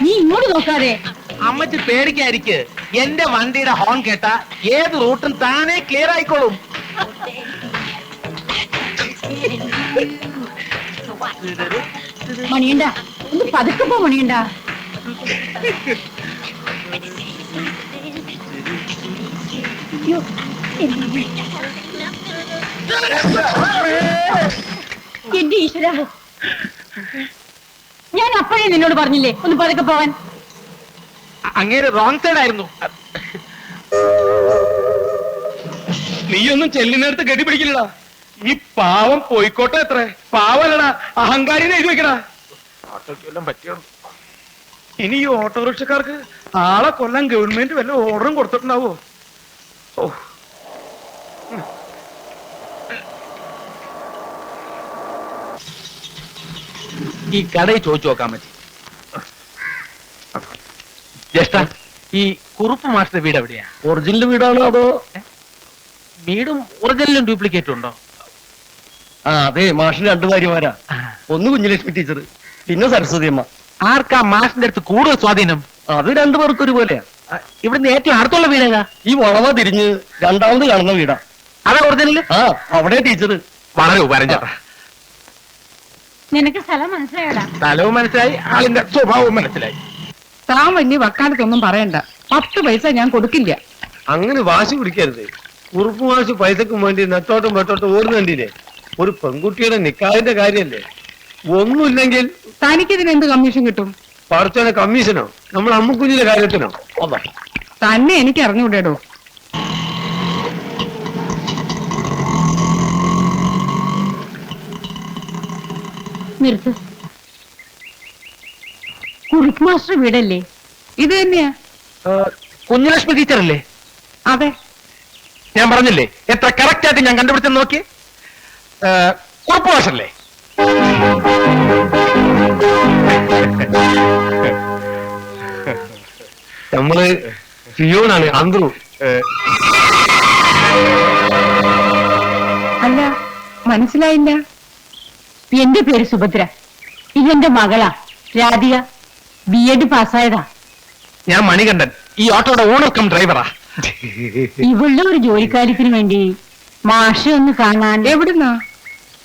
നീ ഇങ്ങോട്ട് നോക്കാതെ. അമ്മച്ചി പേടിക്കാതിരിക്ക്. എന്റെ വണ്ടിയുടെ ഹോൺ കേട്ടാ ഏത് റൂട്ടും താനേ ക്ലിയർ ആയിക്കോളും. മണിയണ്ട, ഒന്ന് പതുക്കെ പോ മണിയണ്ട. എന്റെ ഈശ്വര, ഞാൻ അപ്പോഴേ നിന്നോട് പറഞ്ഞില്ലേ ഒന്ന് പതുക്കെ പോവാൻ. അങ്ങേര് റോങ് സൈഡ് ആയിരുന്നു. നീയൊന്നും ചെല്ലിനടുത്ത് കെട്ടിപ്പിടിക്കില്ലടാ. ഈ പാവം പോയിക്കോട്ടെ. എത്ര പാവല്ലടാ, അഹങ്കാരിനെ എഴുതി വെക്കടാ. ഓട്ടോക്കെല്ലാം പറ്റിയോ? ഇനി ഈ ഓട്ടോറിക്ഷക്കാർക്ക് ആളെ കൊല്ലാൻ ഗവൺമെന്റ് വല്ല ഓർഡറും കൊടുത്തിട്ടുണ്ടാവോ? ഓ, ഈ കടയിൽ ചോദിച്ചു നോക്കാൻ പറ്റി. ജ്യേഷ്ഠ, ഈ കുറുപ്പ് മാസ്റ്റർ വീട് എവിടെയാ? ഒറിജിനൽ വീടാണോ അതോ? വീടും ഒറിജിനലും ഡ്യൂപ്ലിക്കേറ്റും ഉണ്ടോ? ആ അതെ, മാഷിന് രണ്ടു ഭാര്യമാരാ. ഒന്ന് കുഞ്ഞലക്ഷ്മി ടീച്ചർ, പിന്നെ സരസ്വതി അമ്മ. ആർക്കാ മാഷിന്റെ അടുത്ത് കൂടുതൽ സ്വാധീനം? അത് രണ്ടുപേർക്കും ഒരുപോലെയാ. ഇവിടുന്ന് ഏറ്റവും അടുത്തുള്ള വീടേതാ? ഈ വളവ തിരിഞ്ഞ് രണ്ടാമത് കാണുന്ന വീടാ. അതാ ഒറിജിനല്? ആ, അവിടെ ടീച്ചർ. വളരെ ഉപകാരം ചേട്ടാ. നിനക്ക് സ്ഥലം മനസ്സിലായടാ? സ്ഥലവും മനസ്സിലായി, ആളിന്റെ സ്വഭാവവും മനസ്സിലായി. താൻ വലിയ വക്കാലത്തൊന്നും പറയണ്ട. 10 പൈസ ഞാൻ കൊടുക്കില്ല. അങ്ങനെ വാശി പിടിക്കരുത്. കുറുപ്പ് വാശി പൈസക്കും വേണ്ടി നെട്ടോട്ടും വെട്ടോട്ടും ഓടുന്നുണ്ടില്ലേ? ഒരു പെൺകുട്ടിയുടെ നിക്കാഹിന്റെ കാര്യല്ലേ? ഒന്നുമില്ലെങ്കിൽ തനിക്കിതിന് എന്ത് കമ്മീഷൻ കിട്ടും? പറച്ചോനെ കമ്മീഷനോ? നമ്മൾ അമ്മുക്കുഞ്ഞിന്റെ കാര്യത്തിനോ? തന്നെ എനിക്ക് അറിഞ്ഞുകൂടേടോ. നിർത്ത്. കുറുപ്പ് മാസ്റ്റർ വീടല്ലേ? ഇത് തന്നെയാ. കുഞ്ഞലക്ഷ്മി ടീച്ചറല്ലേ? അതെ. ഞാൻ പറഞ്ഞില്ലേ എത്ര കറക്റ്റ് ആയിട്ട് ഞാൻ കണ്ടുപിടിച്ചെന്ന് നോക്കി. കുറുപ്പ് മാസ്റ്ററല്ലേ? നമ്മള് ഫിയോണാണ്, അന്ത്രു. അല്ല, മനസ്സിലായില്ല. എന്റെ പേര് സുഭദ്ര. ഇതെന്റെ മകളാ രാധിക, BEd പാസ്സായതാ. ഞാൻ മണികണ്ഠൻ, ഈ ഓട്ടോയുടെ ഓണർ കം ഡ്രൈവറാ. ഇവളുടെ ഒരു ജോലിക്കാര്യത്തിന് വേണ്ടി മാഷ ഒന്ന് കാണാൻ. എവിടുന്നാ?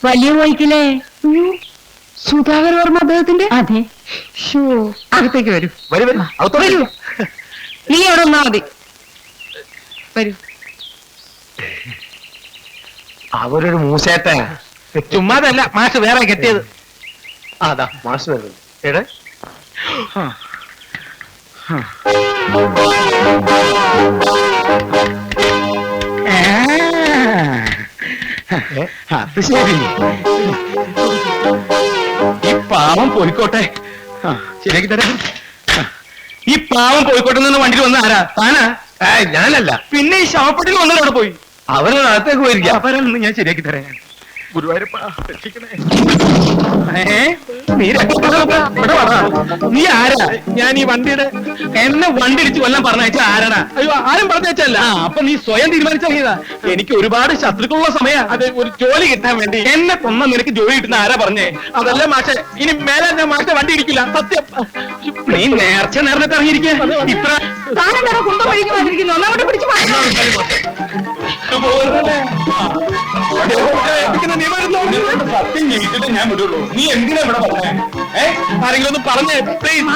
വലിയ പോയിക്കില്ലേ? സുധാകർ വർമ്മ അദ്ദേഹത്തിന്റെ? അതെ. ഷോ, അകത്തേക്ക് വരൂ. വരൂ. നീ അവിടെ വന്നാ മതി. വരൂ. അവരൊരു മൂസേട്ട. ചുമ്മാതല്ല, മാഷ് വേറെ കെട്ടിയത്. അതാ മാഷ് വരുന്നത്. എടേ, അത് ശരി. ഈ പാവം പോയിക്കോട്ടെ. ശരിയാക്കി തരാം. ഈ പാവം പോയിക്കോട്ടെ നിന്ന് വണ്ടിയിൽ വന്ന ആരാ? താനാ? ഞാനല്ല. പിന്നെ ഈ ശവപ്പെട്ടിൽ വന്നതോടെ പോയി. അവരുടെ അകത്തേക്ക് പോയിരിക്കാം. അവരൊന്നും ഞാൻ ശരിയാക്കി തരാം. ഞാൻ ഗുരുവായൂരപ്പ രക്ഷിക്കണേ. നീ രക്ഷപ്പെടാ. ഇവിടെ വാടാ. നീ ആരാ? ഞാൻ ഈ വണ്ടിയുടെ എന്നെ വണ്ടി ഇടിച്ച് കൊല്ലാൻ പറഞ്ഞയച്ച ആരാടാ? അയ്യോ, ആരും പറഞ്ഞയച്ചല്ല. അപ്പൊ നീ സ്വയം തീരുമാനിച്ചറിയതാ. എനിക്ക് ഒരുപാട് ശത്രുക്കളുള്ള സമയ. അത് ഒരു ജോലി കിട്ടാൻ വേണ്ടി എന്നെ കൊന്ന നിനക്ക് ജോലി കിട്ടുന്ന ആരാ പറഞ്ഞേ? അതല്ല മാഷെ, ഇനി മേലെ ഞാൻ മാഷെ വണ്ടി ഇടിക്കില്ല. സത്യം. നീ നേർച്ച നേർന്നിട്ട് ഇറങ്ങിയിരിക്കുക. ഇത്ര സത്യം ചെയ്തിട്ട് ഞാൻ വിടുള്ളൂ. നീ എന്തിനാ ഇവിടെ പറഞ്ഞേ? ആരെങ്കിലും ഒന്ന് പറഞ്ഞേ പ്ലീസ്.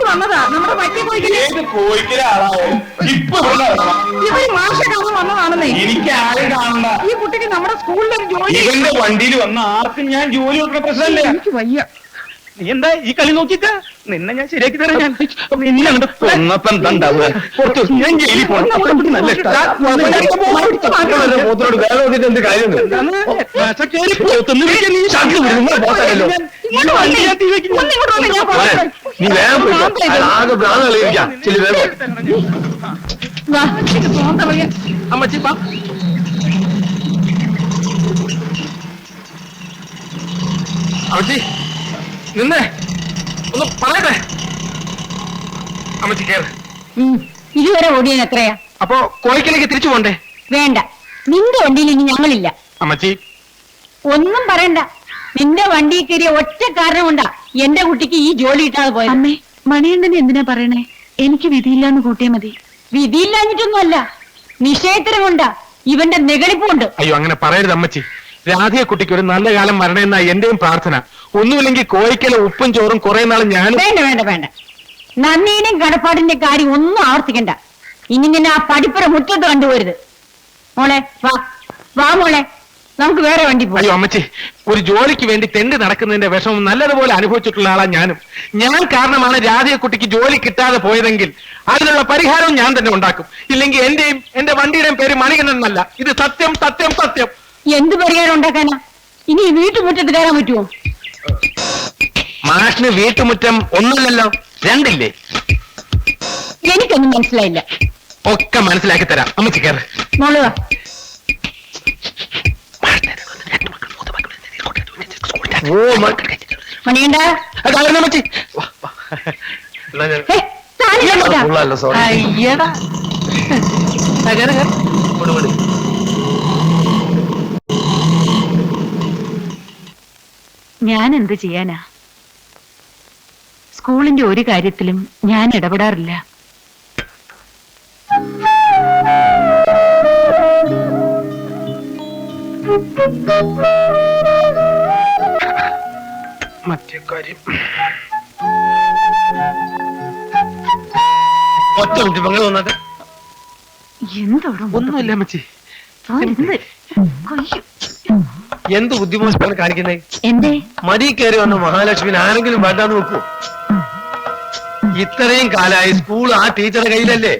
വന്നതാ നമ്മുടെ പറ്റി ഏത് കോയിക്കല ആളാവോ? ഇപ്പൊ വന്നതാണെന്നേ. എനിക്ക് ആരും കാണണ്ട. ഈ കുട്ടിക്ക് നമ്മുടെ സ്കൂളിലൊരു ജോലി. ഇവന്റെ വണ്ടിയിൽ വന്ന ആർക്കും ഞാൻ ജോലി കൊടുക്കുന്ന പ്രശ്നമല്ലേ? എനിക്ക് വയ്യ. നീ എന്താ ഈ കളി നോക്കിട്ട്? നിന്നെ ഞാൻ ശരിയാക്കി തരാം. ഞാൻ നിന്നെ ഞാൻ ജയിലിൽ പോകണം. എന്ത് കാര്യം? നീ വേഗം പോയിക്കോ. ആകെ ഭ്രാന്ത് കളിയിരിക്കാം. ചില വേഗം അമ്മച്ചി പാ. അമ്മച്ചി നിന്നേ ഒന്ന് പറയട്ടെ. അമ്മച്ചി കേറ്. ഇതുവരെ ഓടിയാൻ എത്രയാ? അപ്പോ കോഴിക്കലേക്ക് തിരിച്ചു പോണ്ടേ? വേണ്ട, നിന്റെ വണ്ടിയിൽ ഇനി ഞങ്ങളില്ല. അമ്മച്ചി ഒന്നും പറയണ്ട. നിന്റെ വണ്ടി കയറിയ ഒറ്റ കാരണം കൊണ്ടാ എന്റെ കുട്ടിക്ക് ഈ ജോലി കിട്ടാതെ പോയത്. അമ്മേ, മണിയണ്ണനെ എന്തിനാ പറയണേ? എനിക്ക് വിധിയില്ലാന്ന് കൂട്ടിയാ മതി. വിധിയില്ലാഞ്ഞിട്ടൊന്നുമല്ല, നിശ്ചയത്തിനും കൊണ്ടാ. ഇവന്റെ നെഗളിപ്പുണ്ട്. അയ്യോ അങ്ങനെ പറയരുത് അമ്മച്ചി. രാധിക കുട്ടിക്ക് ഒരു നല്ല കാലം വരണമെന്നാ എന്റെയും പ്രാർത്ഥന. ഒന്നുമില്ലെങ്കിൽ കോഴിക്കല ഉപ്പും ചോറും കുറെ നാൾ ഞാൻ വേണ്ട വേണ്ട വേണ്ട. നന്ദിയുടെയും കടപ്പാടിന്റെ കാര്യം ഒന്നും ആവർത്തിക്കണ്ട. ഇനി നിന്നെ ആ പടിപ്പുര മുറ്റത്ത് കണ്ടുപോരുത്. മോളെ വാ വാ മോളെ, നമുക്ക് വേറെ വണ്ടി പോയി. അയ്യോ അമ്മച്ചി, ഒരു ജോലിക്ക് വേണ്ടി തെണ്ടി നടക്കുന്നതിന്റെ വിഷമം നല്ലതുപോലെ അനുഭവിച്ചിട്ടുള്ള ആളാ ഞാനും. ഞാൻ കാരണമാണ് രാധിക കുട്ടിക്ക് ജോലി കിട്ടാതെ പോയതെങ്കിൽ അതിനുള്ള പരിഹാരവും ഞാൻ തന്നെ ഉണ്ടാക്കും. ഇല്ലെങ്കിൽ എന്റെയും എന്റെ വണ്ടിയുടെയും പേര് മണികണ്ഠൻ എന്നല്ല. ഇത് സത്യം സത്യം സത്യം. എന്ത് പരിഹാരം ഉണ്ടാക്കാനാ? ഇനി ഈ വീട്ടുമുറ്റത്ത് കയറാൻ പറ്റുമോ? മാഷിന് വീട്ടുമുറ്റം ഒന്നുമില്ലല്ലോ, രണ്ടില്ലേ? എനിക്കൊന്നും മനസ്സിലായില്ല. ഒക്കെ മനസ്സിലാക്കി തരാം. അമ്മച്ചി കയറ്. മോള് വാ. ഓ മണിയണ്ട, അമ്മച്ചി ഫുള്ളല്ല, സോറി. അയ്യടാ. ഞാൻ എന്ത് ചെയ്യാനാ? സ്കൂളിന്റെ ഒരു കാര്യത്തിലും ഞാൻ ഇടപെടാറില്ല. മറ്റേ കാര്യം ഒറ്റ മിനിറ്റ് പങ്ക് വന്നാട്ടെ. എന്തോടും ഒന്നുമില്ല അമ്മച്ചി. എന്ത് ബുദ്ധിമുട്ടാണ് കാണിക്കുന്നത്? എന്തേ? മടി കയറി വന്ന മഹാലക്ഷ്മിന് ആരെങ്കിലും വേണ്ടാന്ന് വെക്കൂ? ഇത്രയും കാലമായി സ്കൂൾ ആ ടീച്ചറുടെ കയ്യിലല്ലേ?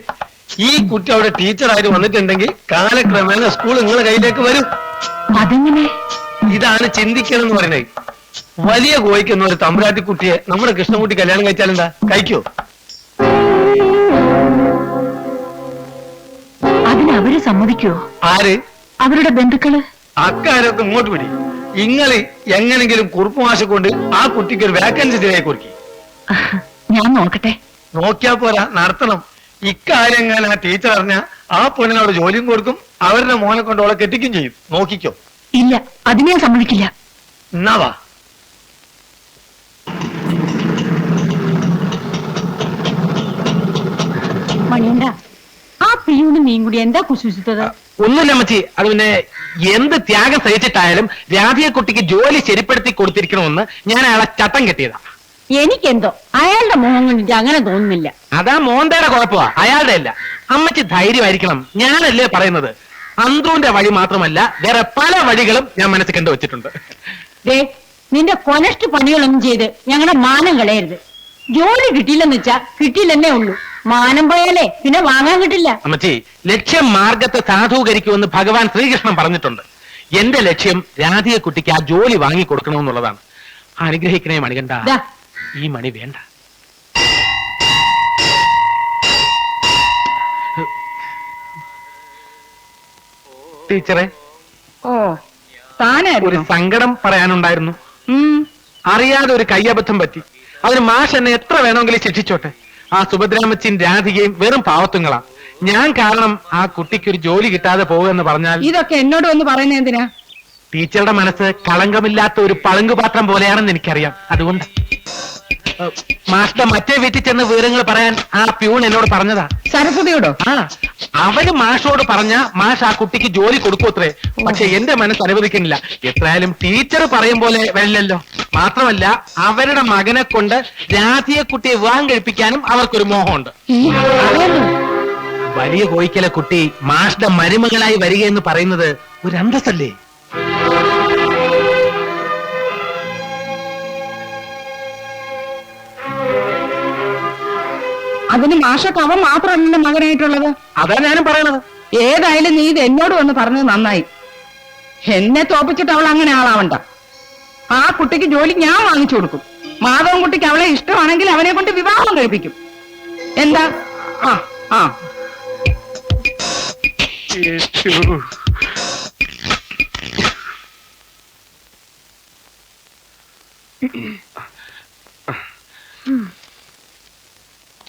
ഈ കുട്ടി അവിടെ ടീച്ചറായിട്ട് വന്നിട്ടുണ്ടെങ്കിൽ കാലക്രമേണ സ്കൂൾ നിങ്ങളുടെ കയ്യിലേക്ക് വരും. അതെങ്ങനെ? ഇതാണ് ചിന്തിക്കണം എന്ന് പറയുന്നത്. വലിയ കോഴിക്കുന്ന ഒരു തമ്പുരാട്ടി കുട്ടിയെ നമ്മുടെ കൃഷ്ണൻകുട്ടി കല്യാണം കഴിച്ചാലെന്താ? കഴിക്കോ? അതിനവര് സമ്മതിക്കുവോ? ആര്? അവരുടെ ബന്ധുക്കള്. അക്കാരൊക്കെ ഇങ്ങോട്ട് പിടി. ഇങ്ങള് എങ്ങനെങ്കിലും കുറുപ്പ് മാഷ കൊണ്ട് ആ കുട്ടിക്ക് ഒരു വേക്കൻസി ശരിയായി കൊടുക്കി. ഞാൻ നോക്കട്ടെ. നോക്കിയാ പോരാ, നടത്തണം. ഇക്കാര്യം എങ്ങനെ ആ ടീച്ചർ അറിഞ്ഞ ആ പെണ്ണിനോട് ജോലിയും കൊടുക്കും, അവരുടെ മോനെ കൊണ്ട് അവളെ കെട്ടിക്കും ചെയ്യും. നോക്കിക്കോ. ഇല്ല, അതിന് ഞാൻ സമ്മതിക്കില്ല. എന്നാ വാ. മണിയണ്ട, ആ പിയൂണ് നീ കൂടി എന്താ കുശുഷിത്തത്? ഒന്നുമില്ല അമ്മച്ചി. അത് പിന്നെ എന്ത് ത്യാഗം സഹിച്ചിട്ടായാലും രാധിക കുട്ടിക്ക് ജോലി ശരിപ്പെടുത്തി കൊടുത്തിരിക്കണമെന്ന് ഞാൻ അയാളെ ചട്ടം കെട്ടിയതാ. എനിക്കെന്തോ അയാളുടെ മുഖം കണ്ടിട്ട് അങ്ങനെ തോന്നുന്നില്ല. അതാ മോന്തയുടെ കുഴപ്പമാ, അയാളുടെ അല്ല. അമ്മച്ചി ധൈര്യമായിരിക്കണം. ഞാനല്ലേ പറയുന്നത്. അന്ത്രൂന്റെ വഴി മാത്രമല്ല, വേറെ പല വഴികളും ഞാൻ മനസ്സിൽ കണ്ടുവച്ചിട്ടുണ്ട്. ദേ, നിന്റെ കൊനസ്റ്റ് പണികളൊന്നും ചെയ്ത് ഞങ്ങളുടെ മാനം കളയരുത്. ജോലി കിട്ടിയില്ലെന്ന് വെച്ചാ കിട്ടിയില്ലെന്നേ ഉള്ളൂ. മാനം പോയാലേ പിന്നെ വാങ്ങാൻ കിട്ടില്ല. അമ്മച്ചി, ലക്ഷ്യം മാർഗത്തെ സാധൂകരിക്കുമെന്ന് ഭഗവാൻ ശ്രീകൃഷ്ണൻ പറഞ്ഞിട്ടുണ്ട്. എന്റെ ലക്ഷ്യം രാധിക കുട്ടിക്ക് ആ ജോലി വാങ്ങി കൊടുക്കണമെന്നുള്ളതാണ്. അനുഗ്രഹിക്കണേ മണികണ്ഠ. ദാ, ഈ മണി വേണ്ട. ടീച്ചറെ, ഓ, താനായിരുന്നു. ഒരു സങ്കടം പറയാനുണ്ടായിരുന്നു. അറിയാതെ ഒരു കയ്യബദ്ധം പറ്റി. അതിന് മാഷ് എന്നെ എത്ര വേണമെങ്കിലും ശിക്ഷിച്ചോട്ടെ. ആ സുഭദ്രാമച്ചിൻ രാധികയും വെറും പാവത്തുങ്ങളാ. ഞാൻ കാരണം ആ കുട്ടിക്ക് ഒരു ജോലി കിട്ടാതെ പോകുമെന്ന് പറഞ്ഞാൽ ഇതൊക്കെ എന്നോട് വന്ന് പറയുന്നത് എന്തിനാ? ടീച്ചറുടെ മനസ്സ് കളങ്കമില്ലാത്ത ഒരു പളുങ്കുപാത്രം പോലെയാണെന്ന് എനിക്കറിയാം. അതുകൊണ്ട് മാഷിന്റെ മറ്റേ വീട്ടിൽ ചെന്ന് വിവരങ്ങൾ പറയാൻ ആ പ്യൂൺ എന്നോട് പറഞ്ഞതാ. സരസ്വതിയോടോ? ആ, അവര് മാഷോട് പറഞ്ഞ മാഷ് ആ കുട്ടിക്ക് ജോലി കൊടുക്കൂത്രേ. പക്ഷെ എന്റെ മനസ്സ് അനുവദിക്കുന്നില്ല. എത്രയായാലും ടീച്ചർ പറയും പോലെ വരില്ലല്ലോ. മാത്രമല്ല, അവരുടെ മകനെ കൊണ്ട് രാധിക കുട്ടിയെ വിവാഹം കഴിപ്പിക്കാനും അവർക്കൊരു മോഹമുണ്ട്. വലിയ കോയിക്കലെ കുട്ടി മാഷിന്റെ മരുമകളായി വരികയെന്ന് പറയുന്നത് ഒരു അന്തസ്സല്ലേ? അതിന് മാഷക്ക് അവൻ മാത്രമല്ല മകനായിട്ടുള്ളത്. അതാ ഞാനും പറയണത്. ഏതായാലും നീ ഇത് എന്നോട് വന്ന് പറഞ്ഞത് നന്നായി. എന്നെ തോപ്പിച്ചിട്ട് അവൾ അങ്ങനെ ആളാവണ്ട. ആ കുട്ടിക്ക് ജോലി ഞാൻ വാങ്ങിച്ചു കൊടുക്കും. മാധവൻ കുട്ടിക്ക് അവളെ ഇഷ്ടമാണെങ്കിൽ അവനെ കൊണ്ട് വിവാഹം കഴിപ്പിക്കും. എന്താ? ആ ആ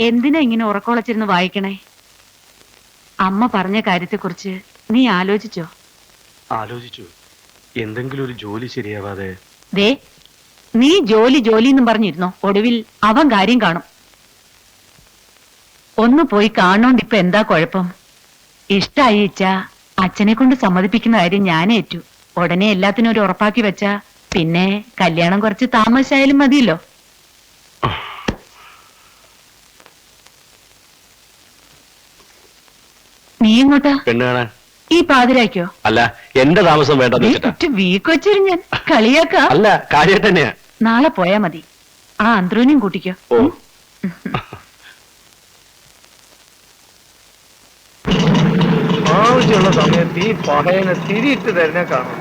എന്തിനാ ഇങ്ങനെ ഉറക്കമുളച്ചിരുന്ന് വായിക്കണേ? അമ്മ പറഞ്ഞ കാര്യത്തെക്കുറിച്ച് നീ ആലോചിച്ചോ? ആലോചിച്ചു എന്തെങ്കിലും ഒരു ജോലി ശരിയാവാതെ. ദേ നീ ജോലി ജോലി എന്നും പറഞ്ഞിരുന്നോ, ഒടുവിൽ അവൻ കാര്യം കാണും. ഒന്ന് പോയി കാണോണ്ട് ഇപ്പൊ എന്താ കുഴപ്പം? ഇഷ്ടായി ഇച്ചാ അച്ഛനെ കൊണ്ട് സമ്മതിപ്പിക്കുന്ന കാര്യം ഞാൻ ഏറ്റു. ഉടനെ എല്ലാത്തിനും ഒരു ഉറപ്പാക്കി വെച്ചാ പിന്നെ കല്യാണം കുറച്ച് താമസിച്ചായാലും മതിയല്ലോ. നീ എങ്ങോട്ടാ? പെണ്ണ് കാണാൻ. ഈ പാതിരാക്കോ? അല്ല, എന്റെ താമസം വേണ്ടെന്ന് വെച്ചിട്ടാ. വീക്ക് വെച്ചിരു ഞാൻ കളിയാക്ക. അല്ല, കാര്യം തന്നെയാ. നാളെ പോയാ മതി. ആ അന്ത്രൂനെയും കൂട്ടിക്കോ. ഓ. ആവശ്യമുള്ള സമയത്ത് ഈ പഹയനെ തിരിയിട്ട് തരുന്ന കാണും.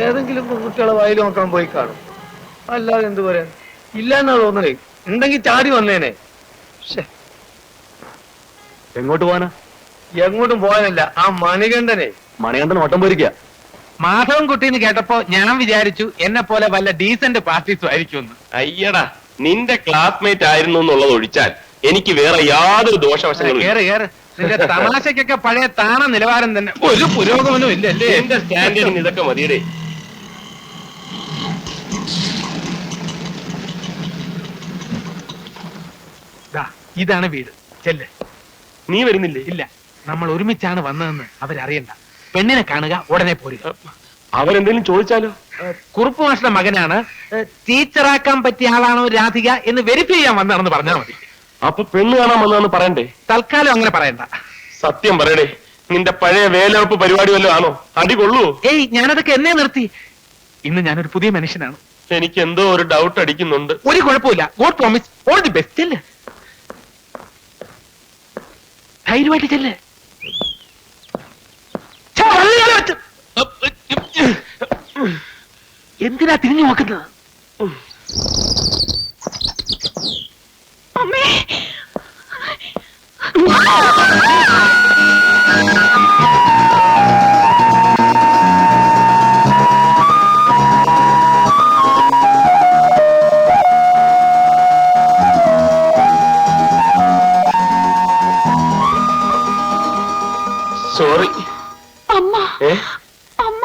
ഏതെങ്കിലും പെൺകുട്ടികളെ വായിൽ നോക്കാൻ പോയി കാണും. അല്ലാതെ എന്ത് പറയാൻ? ഇല്ലെന്നാ തോന്നണേ. ഉണ്ടെങ്കിൽ ചാടി വന്നേനെ. എങ്ങോട്ട് പോവാനാ? എങ്ങോട്ടും പോകാനല്ല, ആ മണികണ്ഠനെ. മണികണ്ഠൻ ഓട്ടം പോയിരിക്കുക. മാധവൻകുട്ടി എന്ന് കേട്ടപ്പോ ഞാൻ വിചാരിച്ചു എന്നെ പോലെ വല്ല ഡീസന്റ് പാർട്ടീസും ആയിരിക്കും. അയ്യടാ, നിന്റെ ക്ലാസ്മേറ്റ് ആയിരുന്നു എന്നുള്ളത് ഒഴിച്ചാൽ എനിക്ക് വേറെ യാതൊരു ദോഷവശങ്ങളും ഇല്ല. നിന്റെ തമാശക്കൊക്കെ പഴയ താണ നിലവാരം തന്നെ, ഒരു പുരോഗമനവും ഇല്ലല്ലേ? എന്റെ സ്റ്റാൻഡേർഡിന് ഇതൊക്കെ മതിയടേ. ഇതാണ് വീട്, ചെല്ല്. നീ വരുന്നില്ലേ? ഇല്ല, നമ്മൾ ഒരുമിച്ചാണ് വന്നതെന്ന് അവരറിയണ്ട. പെണ്ണിനെ കാണുക, ഉടനെ പോരുക. അവരെന്തെങ്കിലും ചോദിച്ചാലോ? കുറുപ്പ് മാഷ്ട മകനാണ്, ടീച്ചറാക്കാൻ പറ്റിയ ആളാണോ രാധിക എന്ന് വെരിഫൈ ചെയ്യാൻ വന്നാണെന്ന് പറഞ്ഞാൽ മതി. അപ്പൊ പെണ്ണ് കാണാൻ വന്നാന്ന് പറയണ്ടേ? തൽക്കാലം അങ്ങനെ പറയണ്ട. സത്യം പറയടേ, നിന്റെ പഴയ വേലവെപ്പ് പരിപാടി വല്ലതും ആണോ? അടി കൊള്ളൂ? ഏയ്, ഞാനതൊക്കെ എന്നെ നിർത്തി. ഇന്ന് ഞാനൊരു പുതിയ മനുഷ്യനാണ്. എനിക്ക് എന്തോ ഒരു ഡൗട്ട് അടിക്കുന്നുണ്ട്. ഒരു കുഴപ്പമില്ല. God promise all the best. ചെല്ല്, ധൈര്യമായിട്ട് ചെല്ല്. എന്തിനാ തിരിഞ്ഞു നോക്കുന്നത്? സോറി. അമ്മ ഏ? അമ്മ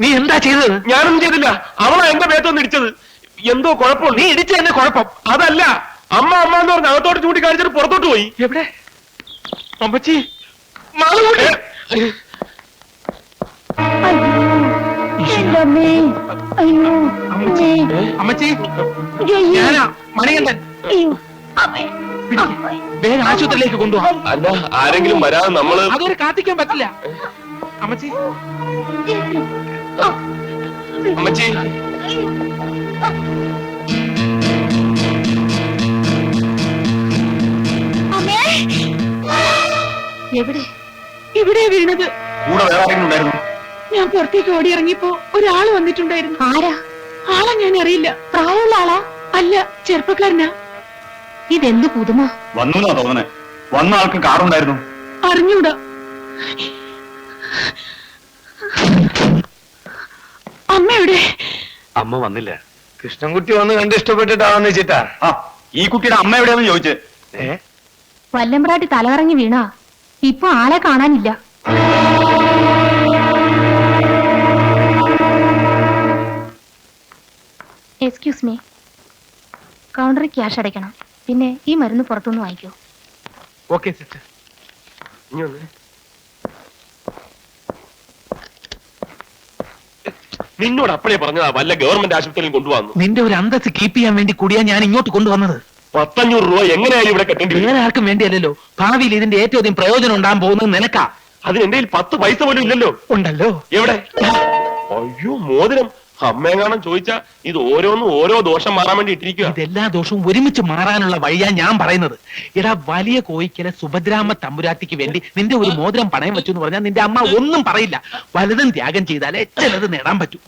നീ എന്താ ചെയ്തത്? ഞാനൊന്നും ചെയ്തില്ല. അവളാ എന്റെ മേത്തൊന്ന് ഇടിച്ചത്. എന്തോ കുഴപ്പമുണ്ട്. നീ ഇടിച്ച എന്നെ കുഴപ്പം. അതല്ല, അമ്മ അമ്മ എന്ന് പറഞ്ഞ് അകത്തോട്ട് ചൂണ്ടിക്കാണിച്ചിട്ട് പുറത്തോട്ട് പോയി. എവിടെ? അമ്മച്ചി, അമ്മച്ചി, ഞാനാ മണികണ്ഠൻ. വേഗം ആശുപത്രിയിലേക്ക് കൊണ്ടുപോകാം. അല്ല, ആരെങ്കിലും വരാതെ നമ്മള് അതൊരു കാത്തിക്കാൻ പറ്റില്ല. അമ്മച്ചി, അമ്മച്ചി, എവിടെ? ഇവിടെ വീണത്. കൂടെ വേറെ ആരെങ്കിലും ഉണ്ടായിരുന്നു? ഞാൻ പുറത്തേക്ക് ഓടി ഇറങ്ങിയപ്പോ ഒരാള് വന്നിട്ടുണ്ടായിരുന്നു. ആരാ? ആളെ ഞാൻ അറിയില്ല. പ്രായമുള്ള ആളാ? അല്ല, ചെറുപ്പക്കാരനാ. ഇതെന്ത് പുതുമ? വന്നു തോന്നണേ. വന്ന ആൾക്ക് കാറുണ്ടായിരുന്നു. അറിഞ്ഞൂടാ. അമ്മ എവിടെ? അമ്മ വന്നില്ല. കൃഷ്ണൻകുട്ടി വന്ന് കണ്ട് ഇഷ്ടപ്പെട്ടിട്ടാണെന്ന് വെച്ചിട്ടാ. ഈ കുട്ടിയുടെ അമ്മ എവിടെയാന്ന് ചോദിച്ചേ. വല്ലമ്പ്രാട്ടി തലകറങ്ങി വീണാ. ഇപ്പൊ ആളെ കാണാനില്ല. എക്സ്ക്യൂസ് മീ, കൗണ്ടറിൽ ക്യാഷ് അടയ്ക്കണം. പിന്നെ ഈ മരുന്ന് പുറത്തുനിന്ന് വാങ്ങിക്കൂ. Okay sister. ഇനി വന്നേ. നിന്നോട് അപ്പഴേ പറഞ്ഞതാ വല്ല ഗവൺമെന്റ് ആശുപത്രിയിലും കൊണ്ടുവന്നു. നിന്റെ ഒരു അന്തസ് കീപ്പ് ചെയ്യാൻ വേണ്ടി കൂടിയാ ഞാൻ ഇങ്ങോട്ട് കൊണ്ടുവന്നത്. 500 രൂപ എങ്ങനെയായാലും ഇവിടെ കെട്ടേണ്ടി വരും. വേറെ ആർക്കും വേണ്ടിയല്ലോ. ഭാവിയിൽ ഇതിന്റെ ഏറ്റവും അധികം പ്രയോജനം ഉണ്ടാകാൻ പോകുന്നത് നിനക്കാ. അതിന് എന്റെ 10 പൈസ പോലും ഇല്ലല്ലോ. ഉണ്ടല്ലോ. എവിടെ? അയ്യോ, മോതിരം. അമ്മയെങ്ങാനും ചോദിച്ചാ ഇത് ഓരോന്നും ഓരോ ദോഷം മാറാൻ വേണ്ടി ഇട്ടിരിക്കുക. ഇതെല്ലാ ദോഷവും ഒരുമിച്ച് മാറാനുള്ള വഴിയാ ഞാൻ പറയുന്നത്. എടാ, വലിയ കോയിക്കലെ സുഭദ്രാമ്മ തമ്പുരാട്ടിക്ക് വേണ്ടി നിന്റെ ഒരു മോതിരം പണയം വെച്ചു എന്ന് പറഞ്ഞാൽ നിന്റെ അമ്മ ഒന്നും പറയില്ല. വലുതും ത്യാഗം ചെയ്താലേ ചിലത് നേടാൻ പറ്റൂ.